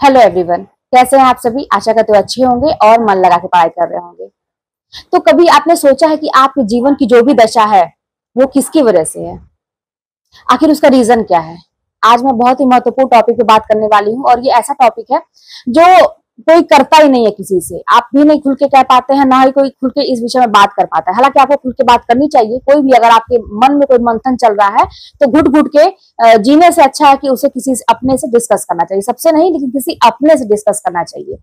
Hello everyone, कैसे हैं आप सभी। आशा करते हो अच्छे होंगे और मन लगा के पढ़ाई कर रहे होंगे। तो कभी आपने सोचा है कि आपके जीवन की जो भी दशा है वो किसकी वजह से है, आखिर उसका रीजन क्या है। आज मैं बहुत ही महत्वपूर्ण टॉपिक पे बात करने वाली हूँ और ये ऐसा टॉपिक है जो कोई करता ही नहीं है किसी से। आप भी नहीं खुल के कह पाते हैं, ना ही कोई खुल के इस विषय में बात कर पाता है। हालांकि आपको खुल के बात करनी चाहिए। कोई भी अगर आपके मन में कोई मंथन चल रहा है तो घुट घुट के जीने से अच्छा है कि उसे किसी अपने से डिस्कस करना चाहिए। सबसे नहीं, लेकिन किसी अपने से डिस्कस करना चाहिए।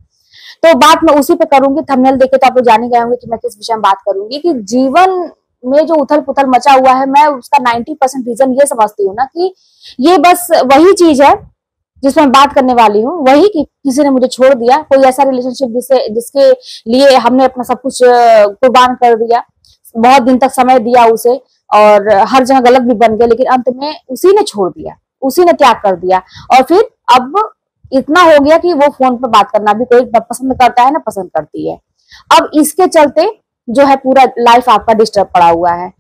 तो बात मैं उसी पे करूंगी। थंबनेल देख के तो आप लोग जान ही गए होंगे कि मैं किस विषय में बात करूंगी। कि जीवन में जो उथल पुथल मचा हुआ है, मैं उसका 90% रीजन ये समझती हूँ ना कि ये बस वही चीज है जिसमें मैं बात करने वाली हूँ। वही कि किसी ने मुझे छोड़ दिया, कोई ऐसा रिलेशनशिप जिसके लिए हमने अपना सब कुछ कुर्बान कर दिया, बहुत दिन तक समय दिया उसे और हर जगह गलत भी बन गया, लेकिन अंत में उसी ने छोड़ दिया, उसी ने त्याग कर दिया। और फिर अब इतना हो गया कि वो फोन पर बात करना भी कोई पसंद करता है ना पसंद करती है। अब इसके चलते जो है पूरा लाइफ आपका डिस्टर्ब पड़ा हुआ है।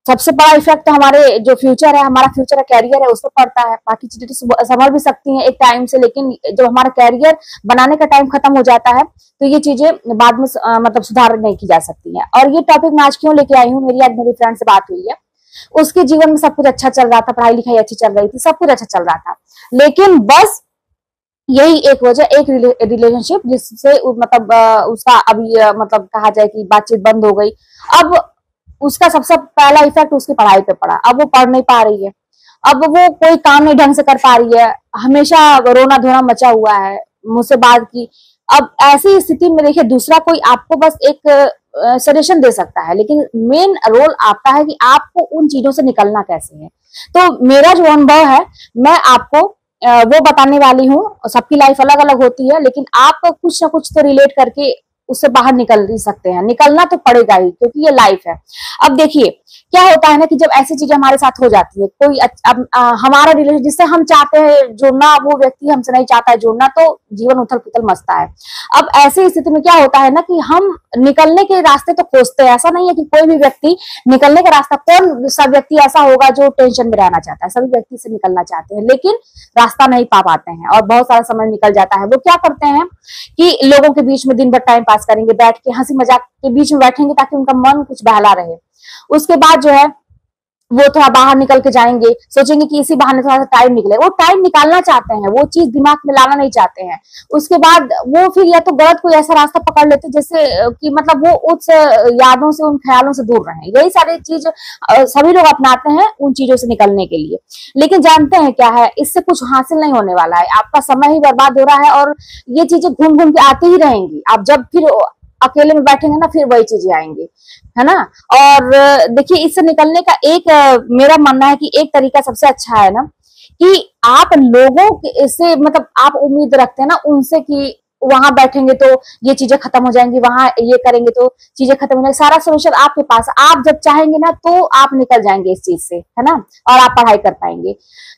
सबसे बड़ा इफेक्ट तो हमारे जो फ्यूचर है, हमारा फ्यूचर है, कैरियर है, उस पर पड़ता है। बाकी चीजें तो संभल भी सकती हैं एक टाइम से, लेकिन जब हमारा कैरियर बनाने का टाइम खत्म हो जाता है तो ये चीजें बाद में मतलब सुधार नहीं की जा सकती है। और ये टॉपिक मैं आज क्यों लेके आई हूँ, आज मेरी फ्रेंड से बात हुई है। उसके जीवन में सब कुछ अच्छा चल रहा था, पढ़ाई लिखाई अच्छी चल रही थी, सब कुछ अच्छा चल रहा था, लेकिन बस यही एक वजह, एक रिलेशनशिप जिससे मतलब उसका अभी मतलब कहा जाए कि बातचीत बंद हो गई। अब उसका सबसे पहला इफेक्ट उसकी पढ़ाई पे पड़ा। अब वो पढ़ नहीं पा रही है, अब वो कोई काम नहीं ढंग से कर पा रही है, हमेशा रोना धोना मचा हुआ है मुझसे बात की। अब ऐसी स्थिति में देखिए, दूसरा कोई आपको बस एक सजेशन दे सकता है, लेकिन मेन रोल आपका है कि आपको उन चीजों से निकलना कैसे है। तो मेरा जो अनुभव है मैं आपको वो बताने वाली हूँ। सबकी लाइफ अलग अलग होती है, लेकिन आप कुछ ना कुछ तो रिलेट करके उससे बाहर निकल ही सकते हैं। निकलना तो पड़ेगा ही, क्योंकि ये लाइफ है। अब देखिए क्या होता है ना कि जब ऐसी चीजें हमारे साथ हो जाती है, कोई हमारा रिलेशन जिससे हम चाहते हैं जुड़ना, वो व्यक्ति हमसे नहीं चाहता है जुड़ना, तो जीवन उथल पुथल मचता है। अब ऐसी स्थिति में क्या होता है ना कि हम निकलने के रास्ते तो खोजते हैं। ऐसा नहीं है कि कोई भी व्यक्ति निकलने का रास्ता, कौन सब व्यक्ति ऐसा होगा जो टेंशन में रहना चाहता है। सभी व्यक्ति से निकलना चाहते हैं, लेकिन रास्ता नहीं पा पाते हैं और बहुत सारा समय निकल जाता है। वो क्या करते हैं कि लोगों के बीच में दिन भर टाइम पास करेंगे, बैठ के हंसी मजाक के बीच में बैठेंगे ताकि उनका मन कुछ बहला रहे। उसके बाद जो है वो थोड़ा बाहर निकल के जाएंगे, सोचेंगे कि इसी बहाने थोड़ा सा टाइम निकले। वो टाइम निकालना चाहते हैं, वो चीज दिमाग में लाना नहीं चाहते हैं। उसके बाद वो फिर या तो गलत कोई ऐसा रास्ता पकड़ लेते जैसे कि मतलब वो उस यादों से, उन ख्यालों से दूर रहे। यही सारी चीज सभी लोग अपनाते हैं उन चीजों से निकलने के लिए, लेकिन जानते हैं क्या है, इससे कुछ हासिल नहीं होने वाला है। आपका समय ही बर्बाद हो रहा है और ये चीजें घूम घूम के आती ही रहेंगी। आप जब फिर अकेले में बैठेंगे ना, फिर वही चीजें आएंगी, है ना। और देखिए, इससे निकलने का एक मेरा मानना है कि एक तरीका सबसे अच्छा है ना कि आप लोगों से मतलब आप उम्मीद रखते हैं ना उनसे कि वहां बैठेंगे तो ये चीजें खत्म हो जाएंगी, वहां ये करेंगे तो चीजें खत्म हो जाएंगी, सारा सोल्यूशन आपके पास। आप जब चाहेंगे ना तो आप निकल जाएंगे इस चीज से, है ना, और आप पढ़ाई कर पाएंगे।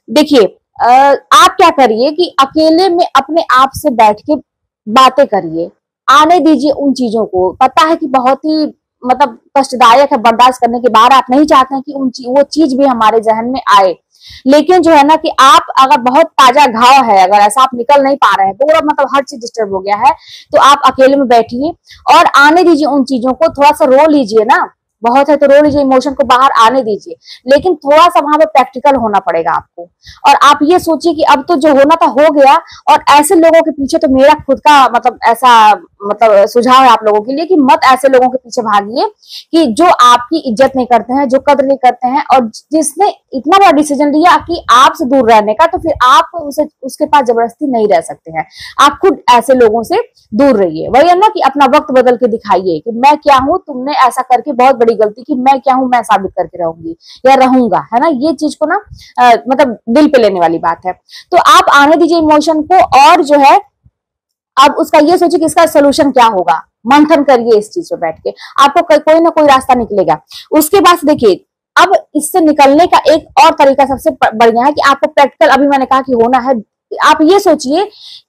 देखिए आप क्या करिए कि अकेले में अपने आप से बैठ के बातें करिए, आने दीजिए उन चीजों को। पता है कि बहुत ही मतलब कष्टदायक है, बर्दाश्त करने के बाद आप नहीं चाहते हैं कि वो चीज भी हमारे जहन में आए, लेकिन जो है ना कि आप अगर बहुत ताजा घाव है, अगर ऐसा आप निकल नहीं पा रहे हैं, पूरा मतलब हर चीज डिस्टर्ब हो गया है, तो आप अकेले में बैठिए और आने दीजिए उन चीजों को। थोड़ा सा रो लीजिए ना, बहुत है तो रो लीजिए, इमोशन को बाहर आने दीजिए, लेकिन थोड़ा सा वहां पे प्रैक्टिकल होना पड़ेगा आपको। और आप ये सोचिए कि अब तो जो होना था हो गया, और ऐसे लोगों के पीछे, तो मेरा खुद का मतलब ऐसा मतलब सुझाव है आप लोगों के लिए कि मत ऐसे लोगों के पीछे भागिए कि जो आपकी इज्जत नहीं करते हैं, जो कदर नहीं करते हैं, और जिसने इतना बड़ा डिसीजन लिया कि आपसे दूर रहने का, तो फिर आप उसके पास जबरदस्ती नहीं रह सकते हैं। आप खुद ऐसे लोगों से दूर रहिए। वही है ना कि अपना वक्त बदल के दिखाइए कि मैं क्या हूं, तुमने ऐसा करके बहुत बड़ी गलती की, मैं क्या हूं मैं साबित करके रहूंगी या रहूंगा, है ना। ये चीज को ना मतलब दिल पे लेने वाली बात है। तो आप आने दीजिए इमोशन को, और जो है अब उसका ये सोचिए कि इसका सोल्यूशन क्या होगा। मंथन करिए इस चीज पे बैठ के, आपको कोई ना कोई रास्ता निकलेगा। उसके बाद देखिए, अब इससे निकलने का एक और तरीका सबसे बढ़िया है कि आपको प्रैक्टिकल, अभी मैंने कहा कि होना है। आप ये सोचिए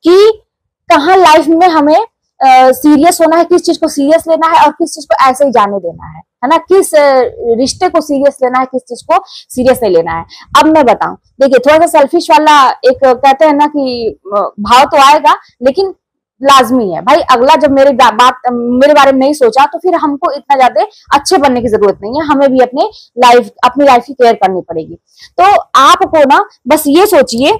कि कहाँ लाइफ में हमें सीरियस होना है, किस चीज को सीरियस लेना है और किस चीज को ऐसे ही जाने देना है ना, किस रिश्ते को सीरियस लेना है, किस चीज को सीरियस नहीं लेना है। अब मैं बताऊं, देखिए थोड़ा सा सेल्फिश वाला एक कहते हैं ना कि भाव तो आएगा, लेकिन लाजमी है भाई। अगला जब मेरे बारे में नहीं सोचा तो फिर हमको इतना ज्यादा अच्छे बनने की जरूरत नहीं है, हमें भी अपनी लाइफ की केयर करनी पड़ेगी। तो आपको ना बस ये सोचिए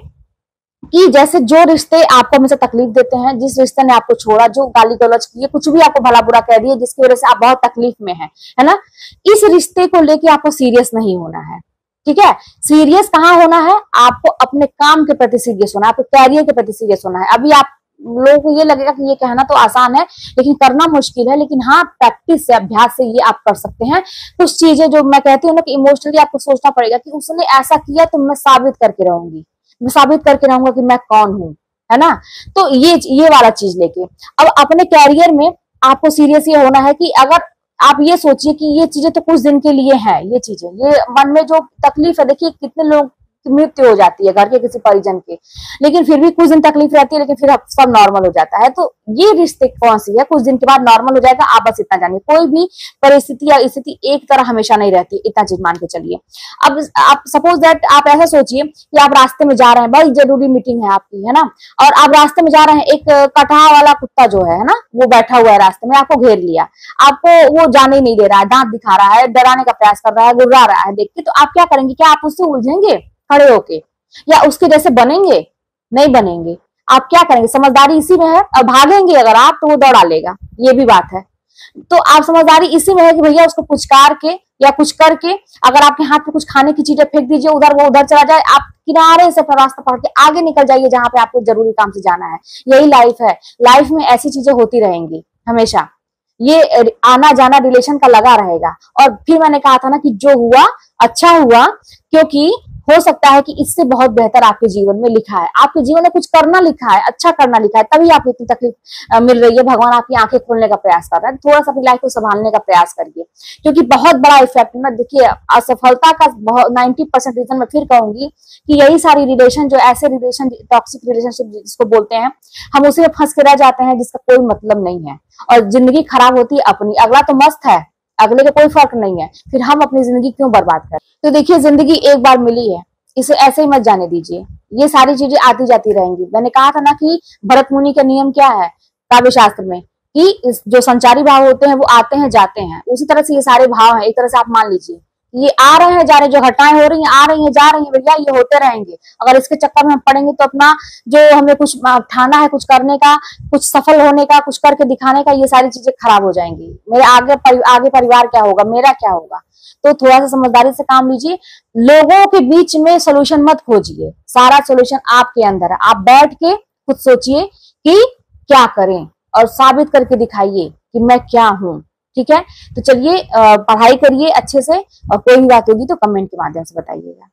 कि जैसे जो रिश्ते आपको हमेशा तकलीफ देते हैं, जिस रिश्ते ने आपको छोड़ा, जो गाली गलौज किए, कुछ भी आपको भला बुरा कह दिए, जिसकी वजह से आप बहुत तकलीफ में है ना, इस रिश्ते को लेके आपको सीरियस नहीं होना है, ठीक है। सीरियस कहाँ होना है, आपको अपने काम के प्रति सीरियस होना है, आपके कैरियर के प्रति सीरियस होना है। अभी आप लोगों को ये लगेगा कि ये कहना तो आसान है लेकिन करना मुश्किल है, लेकिन हाँ प्रैक्टिस से, अभ्यास से ये आप कर सकते हैं। कुछ चीजें जो मैं कहती हूँ ना कि इमोशनली आपको सोचना पड़ेगा कि उसने ऐसा किया तो मैं साबित करके रहूंगी, मैं साबित करके रहूंगा कि मैं कौन हूं, है ना। तो ये वाला चीज लेके अब अपने कैरियर में आपको सीरियस ये होना है कि अगर आप ये सोचिए कि ये चीजें तो कुछ दिन के लिए है, ये चीजें, ये मन में जो तकलीफ है, देखिए कितने लोग की मृत्यु हो जाती है घर के किसी परिजन के, लेकिन फिर भी कुछ दिन तकलीफ रहती है, लेकिन फिर सब नॉर्मल हो जाता है। तो ये रिश्ते कौन सी है, कुछ दिन के बाद नॉर्मल हो जाएगा, आप बस इतना जानिए। कोई भी परिस्थिति या स्थिति एक तरह हमेशा नहीं रहती, इतना चीज मान के चलिए। अब आप सपोज दैट आप ऐसा सोचिए कि आप रास्ते में जा रहे हैं, बहुत जरूरी मीटिंग है आपकी, है ना, और आप रास्ते में जा रहे हैं, एक कटहा वाला कुत्ता जो है ना, वो बैठा हुआ है रास्ते में, आपको घेर लिया, आपको वो जाने ही नहीं दे रहा है, दांत दिखा रहा है, डराने का प्रयास कर रहा है, गुर्रा रहा है देख के, तो आप क्या करेंगे, क्या आप उससे उलझेंगे खड़े होके, या उसके जैसे बनेंगे? नहीं बनेंगे। आप क्या करेंगे, समझदारी इसी में है, और भागेंगे अगर आप तो वो दौड़ा लेगा, ये भी बात है। तो आप समझदारी इसी में है कि भैया उसको पुचकार के या कुछ करके, अगर आपके हाथ में कुछ खाने की चीजें फेंक दीजिए उधर, वो उधर चला जाए, आप किनारे से रास्ता पकड़ के आगे निकल जाइए जहां पे आपको जरूरी काम से जाना है। यही लाइफ है, लाइफ में ऐसी चीजें होती रहेंगी हमेशा, ये आना जाना रिलेशन का लगा रहेगा। और फिर मैंने कहा था ना कि जो हुआ अच्छा हुआ, क्योंकि हो सकता है कि इससे बहुत बेहतर आपके जीवन में लिखा है, आपके जीवन में कुछ करना लिखा है, अच्छा करना लिखा है, तभी आपको इतनी तकलीफ मिल रही है। भगवान आपकी आंखें खोलने का प्रयास कर रहा है। थोड़ा सा अपनी लाइफ को संभालने का प्रयास करिए, क्योंकि बहुत बड़ा इफेक्ट ना, देखिए असफलता का 90% रीजन मैं फिर कहूंगी कि यही सारी रिलेशन, जो ऐसे रिलेशन, टॉक्सिक रिलेशनशिप जिसको बोलते हैं, हम उसी में फंस के रह जाते हैं जिसका कोई मतलब नहीं है, और जिंदगी खराब होती है अपनी। अगला तो मस्त है, अगले का कोई फर्क नहीं है, फिर हम अपनी जिंदगी क्यों बर्बाद करें। तो देखिए जिंदगी एक बार मिली है, इसे ऐसे ही मत जाने दीजिए, ये सारी चीजें आती जाती रहेंगी। मैंने कहा था ना कि भरत मुनि का नियम क्या है काव्य शास्त्र में, कि जो संचारी भाव होते हैं वो आते हैं जाते हैं, उसी तरह से ये सारे भाव हैं। एक तरह से आप मान लीजिए ये आ रहे हैं जा रहे हैं, जो घटनाएं हो रही हैं आ रही हैं जा रही हैं भैया, ये होते रहेंगे। अगर इसके चक्कर में हम पड़ेंगे तो अपना जो हमें कुछ ठाना है, कुछ करने का, कुछ सफल होने का, कुछ करके दिखाने का, ये सारी चीजें खराब हो जाएंगी। मेरे आगे परिवार क्या होगा, मेरा क्या होगा। तो थोड़ा सा समझदारी से काम लीजिए, लोगों के बीच में सोल्यूशन मत खोजिए, सारा सोल्यूशन आपके अंदर है। आप बैठ के खुद सोचिए कि क्या करें और साबित करके दिखाइए कि मैं क्या हूं, ठीक है। तो चलिए पढ़ाई करिए अच्छे से, और कोई भी बात होगी तो कमेंट के माध्यम से बताइएगा।